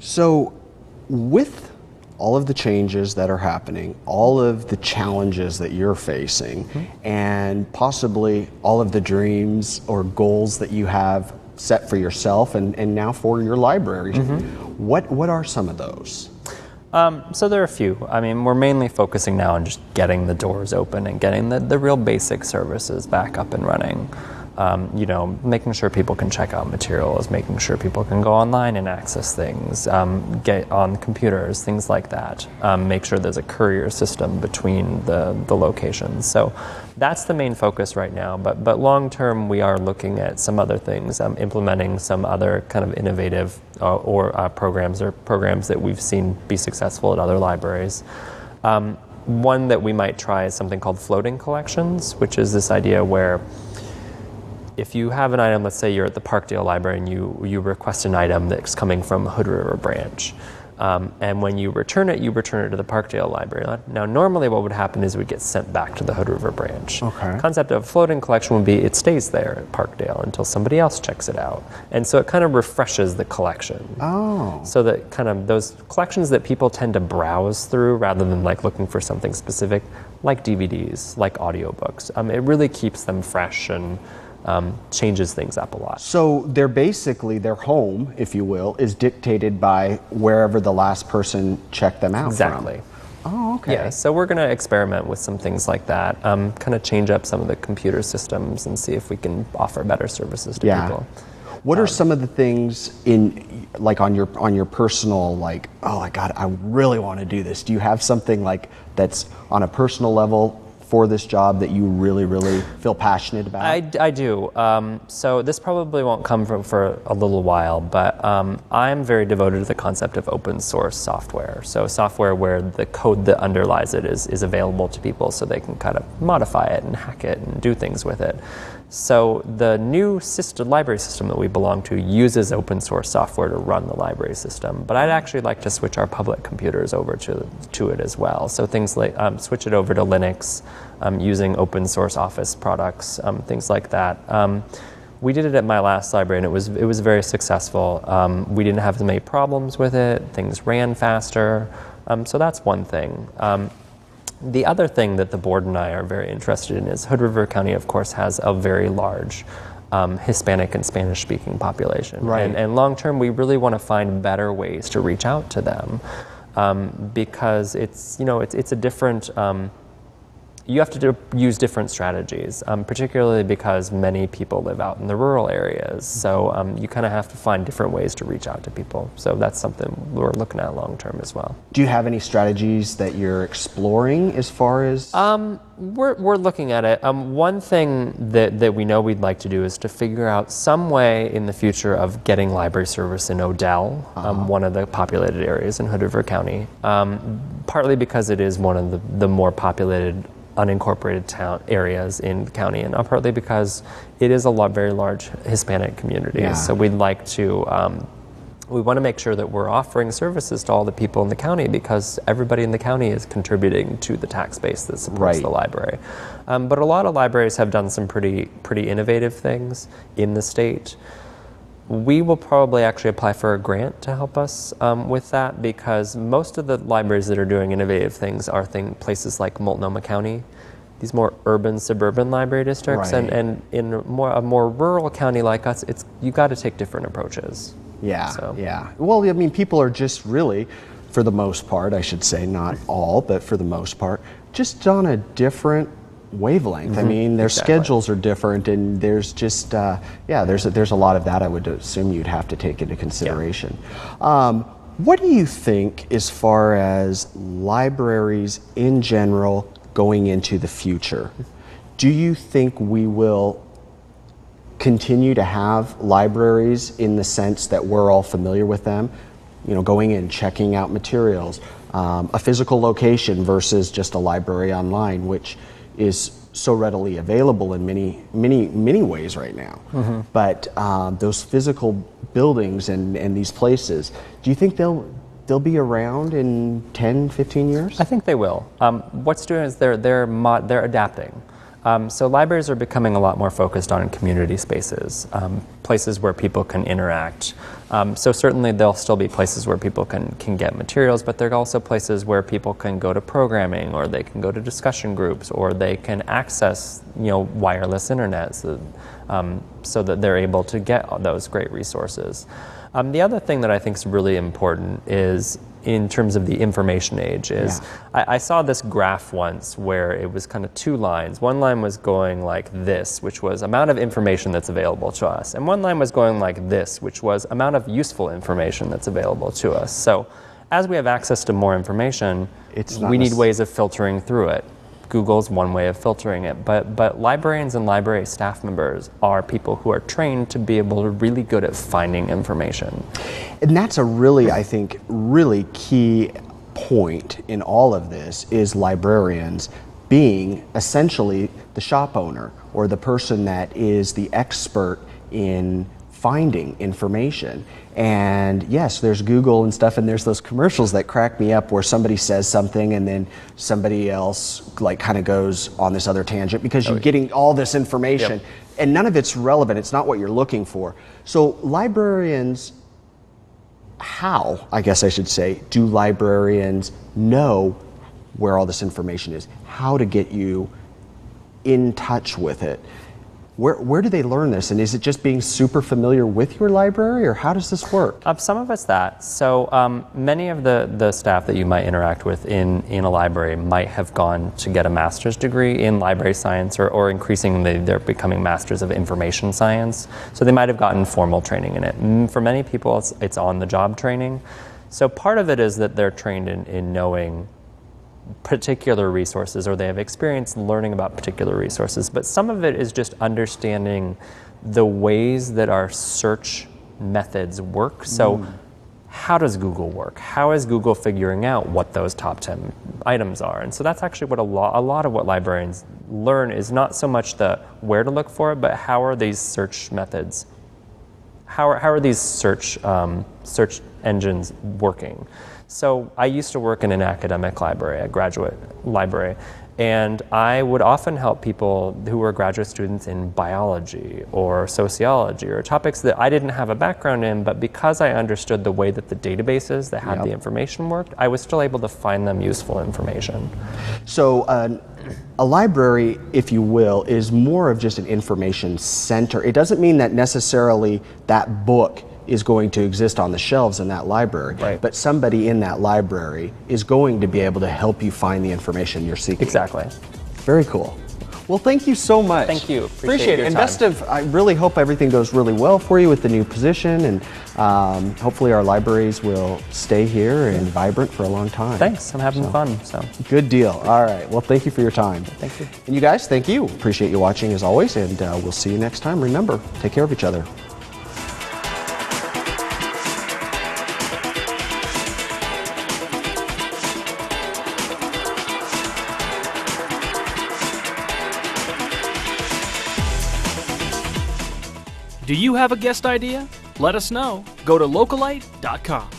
So, with all of the changes that are happening, all of the challenges that you're facing, and possibly all of the dreams or goals that you have set for yourself and now for your library, what are some of those? So there are a few. I mean, we're mainly focusing now on just getting the doors open and getting the real basic services back up and running. Making sure people can check out materials, making sure people can go online and access things, get on computers, things like that. Make sure there's a courier system between the locations. So that's the main focus right now. But long term, we are looking at some other things, implementing some other kind of innovative programs that we've seen be successful at other libraries. One that we might try is something called floating collections, which is this idea where if you have an item, let's say you're at the Parkdale Library and you request an item that's coming from Hood River Branch, and when you return it to the Parkdale Library. Now, normally what would happen is it would get sent back to the Hood River Branch. Okay. The concept of floating collection would be it stays there at Parkdale until somebody else checks it out. And so it kind of refreshes the collection. Oh. So that kind of those collections that people tend to browse through rather than like looking for something specific, like DVDs, like audiobooks. It really keeps them fresh and changes things up a lot. So they're basically, their home, if you will, is dictated by wherever the last person checked them out Exactly. from. Oh, okay. Yeah, so we're going to experiment with some things like that, kind of change up some of the computer systems and see if we can offer better services to people. What are some of the things on your personal, like, oh, I really want to do this? Do you have something like that's on a personal level for this job that you really, really feel passionate about? I do. So this probably won't come for a little while, but I'm very devoted to the concept of open source software. So software where the code that underlies it is available to people so they can kind of modify it and hack it and do things with it. So the new library system that we belong to uses open source software to run the library system, but I'd actually like to switch our public computers over to it as well. So things like switch it over to Linux, using open source Office products, things like that. We did it at my last library and it was very successful. We didn't have as many problems with it. Things ran faster. So that's one thing. The other thing that the board and I are very interested in is Hood River County, of course, has a very large Hispanic and Spanish-speaking population. Right. And long-term, we really want to find better ways to reach out to them because it's a different. You have to use different strategies, particularly because many people live out in the rural areas. So you kind of have to find different ways to reach out to people. So that's something we're looking at long term as well. Do you have any strategies that you're exploring as far as? We're looking at it. One thing that we know we'd like to do is to figure out some way in the future of getting library service in Odell, one of the populated areas in Hood River County, partly because it is one of the more populated unincorporated town areas in the county, and partly because it is a very large Hispanic community. Yeah. So we'd like to, we want to make sure that we're offering services to all the people in the county because everybody in the county is contributing to the tax base that supports the library. But a lot of libraries have done some pretty innovative things in the state. We will probably actually apply for a grant to help us with that because most of the libraries that are doing innovative things are places like Multnomah County, these more urban, suburban library districts, Right. and in a more rural county like us, you got to take different approaches. Yeah, yeah. Well, I mean, people are just really, for the most part, I should say, not all, but for the most part, just on a different wavelength. I mean, their schedules are different, and there's just there's a lot of that I would assume you'd have to take into consideration. What do you think as far as libraries in general going into the future? Do you think we will continue to have libraries in the sense that we're all familiar with them, going in, checking out materials, a physical location versus just a library online, which is so readily available in many ways right now. But those physical buildings and these places, do you think they'll be around in 10, 15 years? I think they will. What's doing is they're adapting. So libraries are becoming a lot more focused on community spaces, places where people can interact. So certainly there'll still be places where people can get materials, but there are also places where people can go to programming, or they can go to discussion groups, or they can access wireless internet so that they're able to get those great resources. The other thing that I think is really important is, in terms of the information age, is I saw this graph once where it was kind of two lines. One line was going like this, which was amount of information that's available to us. And one line was going like this, which was amount of useful information that's available to us. So as we have access to more information, we need ways of filtering through it. Google's one way of filtering it, but librarians and library staff members are people who are trained to be able to really good at finding information. And that's a really, I think, really key point in all of this, is librarians being essentially the shop owner, or the person that is the expert in finding information. And yes, there's Google and stuff, and there's those commercials that crack me up where somebody says something and then somebody else kind of goes on this other tangent because you're getting all this information and none of it's relevant. It's not what you're looking for. So librarians, I guess I should say, do librarians know where all this information is? How to get you in touch with it? Where do they learn this? And is it just being super familiar with your library, or how does this work? Some of it's that. So many of the staff that you might interact with in a library might have gone to get a master's degree in library science, or increasingly they're becoming masters of information science. So they might have gotten formal training in it. For many people, it's on-the-job training. So part of it is that they're trained in knowing particular resources, or they have experience learning about particular resources, but some of it is just understanding the ways that our search methods work. So how does Google work? How is Google figuring out what those top 10 items are? And so that's actually what a lot of what librarians learn is not so much the where to look for it, but how are these search methods, how are these search engines working? So I used to work in an academic library, a graduate library, and I would often help people who were graduate students in biology or sociology, or topics that I didn't have a background in, but because I understood the way that the databases that had the information worked, I was still able to find them useful information. So a library, if you will, is more of just an information center. It doesn't mean that necessarily that book is going to exist on the shelves in that library, but somebody in that library is going to be able to help you find the information you're seeking. Exactly. Very cool. Well, thank you so much. Thank you. Appreciate it. And I really hope everything goes really well for you with the new position, and hopefully our libraries will stay here and vibrant for a long time. Thanks. I'm having fun. So good deal. All right. Well, thank you for your time. Thank you. And you guys, thank you. Appreciate you watching as always, and we'll see you next time. Remember, take care of each other. Do you have a guest idea? Let us know. Go to localite.com.